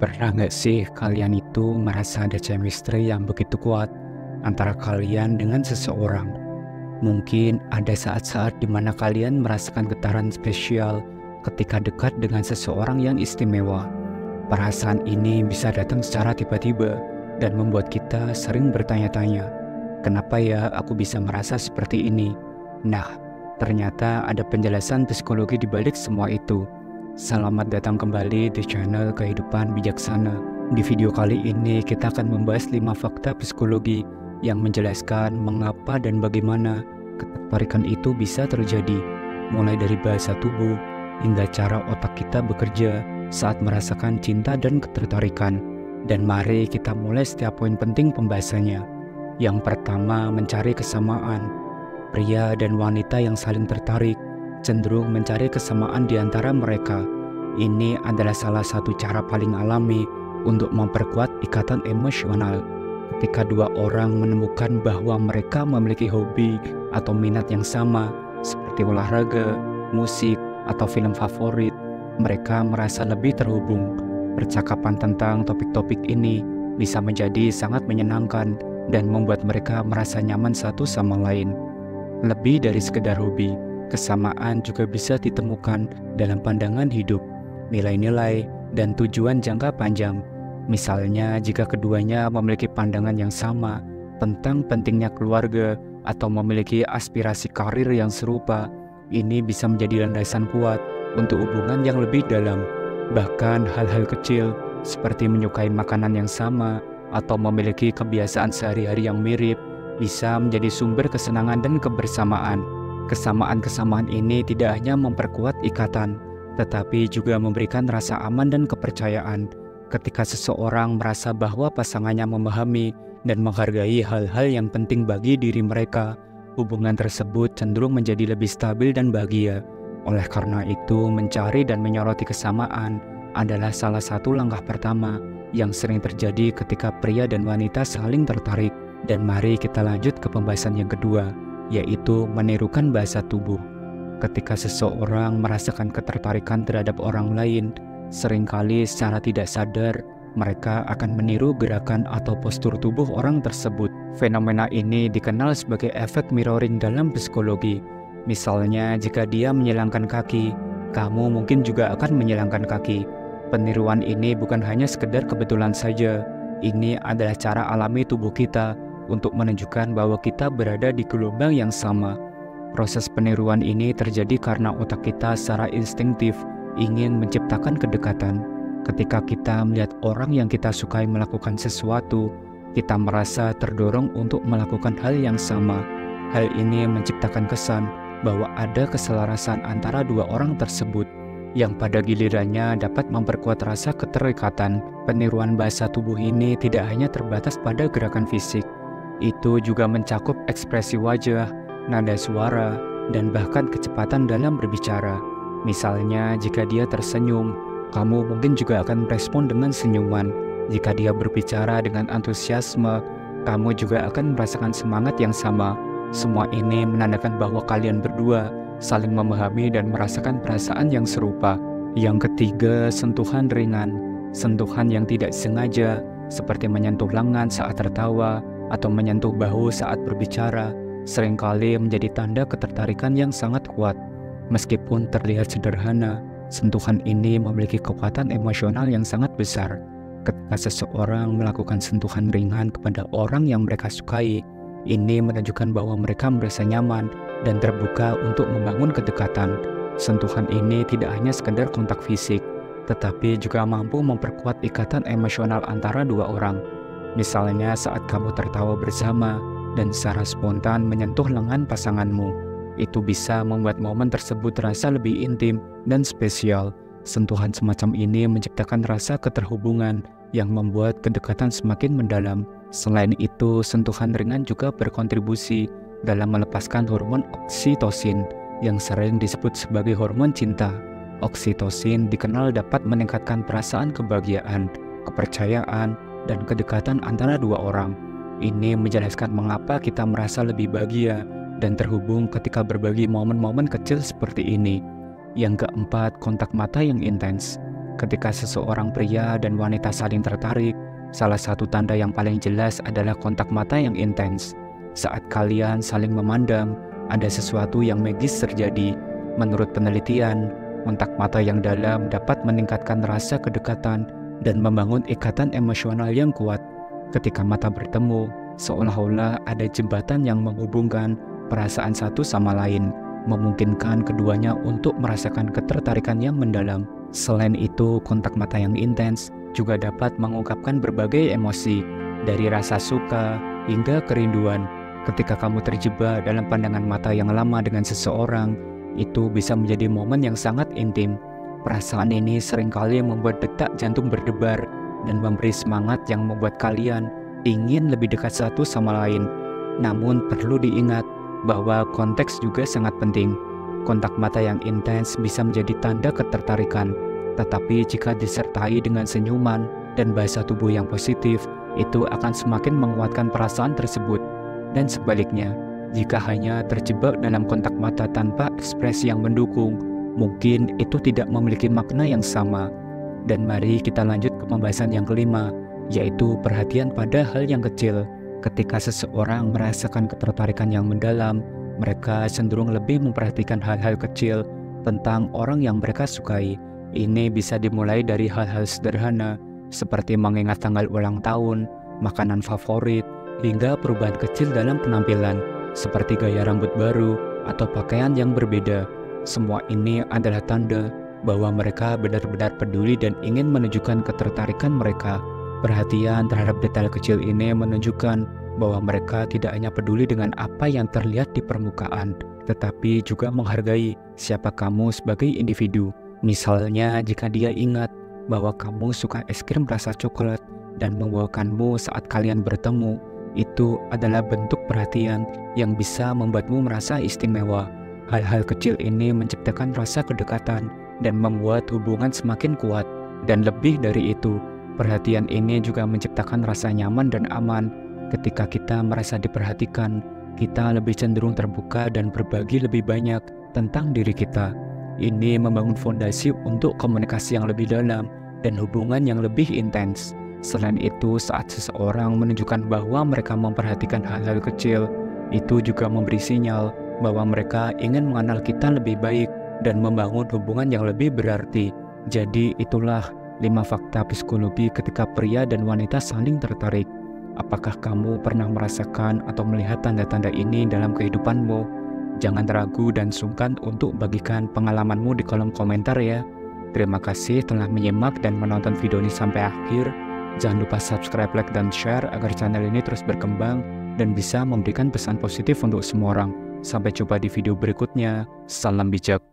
Pernah nggak sih kalian itu merasa ada chemistry yang begitu kuat antara kalian dengan seseorang? Mungkin ada saat-saat di mana kalian merasakan getaran spesial ketika dekat dengan seseorang yang istimewa. Perasaan ini bisa datang secara tiba-tiba dan membuat kita sering bertanya-tanya, kenapa ya aku bisa merasa seperti ini? Nah, ternyata ada penjelasan psikologi di balik semua itu. Selamat datang kembali di channel Kehidupan Bijaksana. Di video kali ini kita akan membahas 5 fakta psikologi yang menjelaskan mengapa dan bagaimana ketertarikan itu bisa terjadi, mulai dari bahasa tubuh hingga cara otak kita bekerja saat merasakan cinta dan ketertarikan. Dan mari kita mulai setiap poin penting pembahasannya. Yang pertama, mencari kesamaan. Pria dan wanita yang saling tertarik cenderung mencari kesamaan di antara mereka. Ini adalah salah satu cara paling alami untuk memperkuat ikatan emosional. Ketika dua orang menemukan bahwa mereka memiliki hobi atau minat yang sama, seperti olahraga, musik, atau film favorit, mereka merasa lebih terhubung. Percakapan tentang topik-topik ini bisa menjadi sangat menyenangkan dan membuat mereka merasa nyaman satu sama lain. Lebih dari sekedar hobi, kesamaan juga bisa ditemukan dalam pandangan hidup, nilai-nilai, dan tujuan jangka panjang. Misalnya, jika keduanya memiliki pandangan yang sama tentang pentingnya keluarga atau memiliki aspirasi karir yang serupa, ini bisa menjadi landasan kuat untuk hubungan yang lebih dalam. Bahkan hal-hal kecil seperti menyukai makanan yang sama atau memiliki kebiasaan sehari-hari yang mirip bisa menjadi sumber kesenangan dan kebersamaan. Kesamaan-kesamaan ini tidak hanya memperkuat ikatan, tetapi juga memberikan rasa aman dan kepercayaan. Ketika seseorang merasa bahwa pasangannya memahami dan menghargai hal-hal yang penting bagi diri mereka, hubungan tersebut cenderung menjadi lebih stabil dan bahagia. Oleh karena itu, mencari dan menyoroti kesamaan adalah salah satu langkah pertama yang sering terjadi ketika pria dan wanita saling tertarik. Dan mari kita lanjut ke pembahasan yang kedua, yaitu menirukan bahasa tubuh. Ketika seseorang merasakan ketertarikan terhadap orang lain, seringkali secara tidak sadar mereka akan meniru gerakan atau postur tubuh orang tersebut. Fenomena ini dikenal sebagai efek mirroring dalam psikologi. Misalnya, jika dia menyilangkan kaki, kamu mungkin juga akan menyilangkan kaki. Peniruan ini bukan hanya sekedar kebetulan saja. Ini adalah cara alami tubuh kita untuk menunjukkan bahwa kita berada di gelombang yang sama. Proses peniruan ini terjadi karena otak kita secara instinktif ingin menciptakan kedekatan. Ketika kita melihat orang yang kita sukai melakukan sesuatu, kita merasa terdorong untuk melakukan hal yang sama. Hal ini menciptakan kesan bahwa ada keselarasan antara dua orang tersebut, yang pada gilirannya dapat memperkuat rasa keterikatan. Peniruan bahasa tubuh ini tidak hanya terbatas pada gerakan fisik, itu juga mencakup ekspresi wajah, nada suara, dan bahkan kecepatan dalam berbicara. Misalnya, jika dia tersenyum, kamu mungkin juga akan merespon dengan senyuman. Jika dia berbicara dengan antusiasme, kamu juga akan merasakan semangat yang sama. Semua ini menandakan bahwa kalian berdua saling memahami dan merasakan perasaan yang serupa. Yang ketiga, sentuhan ringan. Sentuhan yang tidak sengaja, seperti menyentuh lengan saat tertawa atau menyentuh bahu saat berbicara, seringkali menjadi tanda ketertarikan yang sangat kuat. Meskipun terlihat sederhana, sentuhan ini memiliki kekuatan emosional yang sangat besar. Ketika seseorang melakukan sentuhan ringan kepada orang yang mereka sukai, ini menunjukkan bahwa mereka merasa nyaman dan terbuka untuk membangun kedekatan. Sentuhan ini tidak hanya sekedar kontak fisik, tetapi juga mampu memperkuat ikatan emosional antara dua orang. Misalnya saat kamu tertawa bersama dan secara spontan menyentuh lengan pasanganmu, itu bisa membuat momen tersebut terasa lebih intim dan spesial. Sentuhan semacam ini menciptakan rasa keterhubungan yang membuat kedekatan semakin mendalam. Selain itu, sentuhan ringan juga berkontribusi dalam melepaskan hormon oksitosin yang sering disebut sebagai hormon cinta. Oksitosin dikenal dapat meningkatkan perasaan kebahagiaan, kepercayaan, dan kedekatan antara dua orang. Ini menjelaskan mengapa kita merasa lebih bahagia dan terhubung ketika berbagi momen-momen kecil seperti ini. Yang keempat, kontak mata yang intens. Ketika seseorang pria dan wanita saling tertarik, salah satu tanda yang paling jelas adalah kontak mata yang intens. Saat kalian saling memandang, ada sesuatu yang magis terjadi. Menurut penelitian, kontak mata yang dalam dapat meningkatkan rasa kedekatan dan membangun ikatan emosional yang kuat. Ketika mata bertemu, seolah-olah ada jembatan yang menghubungkan perasaan satu sama lain, memungkinkan keduanya untuk merasakan ketertarikan yang mendalam. Selain itu, kontak mata yang intens juga dapat mengungkapkan berbagai emosi, dari rasa suka hingga kerinduan. Ketika kamu terjebak dalam pandangan mata yang lama dengan seseorang, itu bisa menjadi momen yang sangat intim. Perasaan ini seringkali membuat detak jantung berdebar dan memberi semangat yang membuat kalian ingin lebih dekat satu sama lain. Namun perlu diingat bahwa konteks juga sangat penting. Kontak mata yang intens bisa menjadi tanda ketertarikan, tetapi jika disertai dengan senyuman dan bahasa tubuh yang positif, itu akan semakin menguatkan perasaan tersebut. Dan sebaliknya, jika hanya terjebak dalam kontak mata tanpa ekspresi yang mendukung, mungkin itu tidak memiliki makna yang sama. Dan mari kita lanjut ke pembahasan yang kelima, yaitu perhatian pada hal yang kecil. Ketika seseorang merasakan ketertarikan yang mendalam, mereka cenderung lebih memperhatikan hal-hal kecil tentang orang yang mereka sukai. Ini bisa dimulai dari hal-hal sederhana, seperti mengingat tanggal ulang tahun, makanan favorit, hingga perubahan kecil dalam penampilan, seperti gaya rambut baru atau pakaian yang berbeda. Semua ini adalah tanda bahwa mereka benar-benar peduli dan ingin menunjukkan ketertarikan mereka. Perhatian terhadap detail kecil ini menunjukkan bahwa mereka tidak hanya peduli dengan apa yang terlihat di permukaan, tetapi juga menghargai siapa kamu sebagai individu. Misalnya, jika dia ingat bahwa kamu suka es krim rasa coklat dan membawakanmu saat kalian bertemu, itu adalah bentuk perhatian yang bisa membuatmu merasa istimewa. Hal-hal kecil ini menciptakan rasa kedekatan dan membuat hubungan semakin kuat. Dan lebih dari itu, perhatian ini juga menciptakan rasa nyaman dan aman. Ketika kita merasa diperhatikan, kita lebih cenderung terbuka dan berbagi lebih banyak tentang diri kita. Ini membangun fondasi untuk komunikasi yang lebih dalam dan hubungan yang lebih intens. Selain itu, saat seseorang menunjukkan bahwa mereka memperhatikan hal-hal kecil, itu juga memberi sinyal bahwa mereka ingin mengenal kita lebih baik dan membangun hubungan yang lebih berarti. Jadi itulah 5 fakta psikologi ketika pria dan wanita saling tertarik. Apakah kamu pernah merasakan atau melihat tanda-tanda ini dalam kehidupanmu? Jangan ragu dan sungkan untuk bagikan pengalamanmu di kolom komentar ya. Terima kasih telah menyimak dan menonton video ini sampai akhir. Jangan lupa subscribe, like, dan share agar channel ini terus berkembang dan bisa memberikan pesan positif untuk semua orang. Sampai jumpa di video berikutnya. Salam bijak.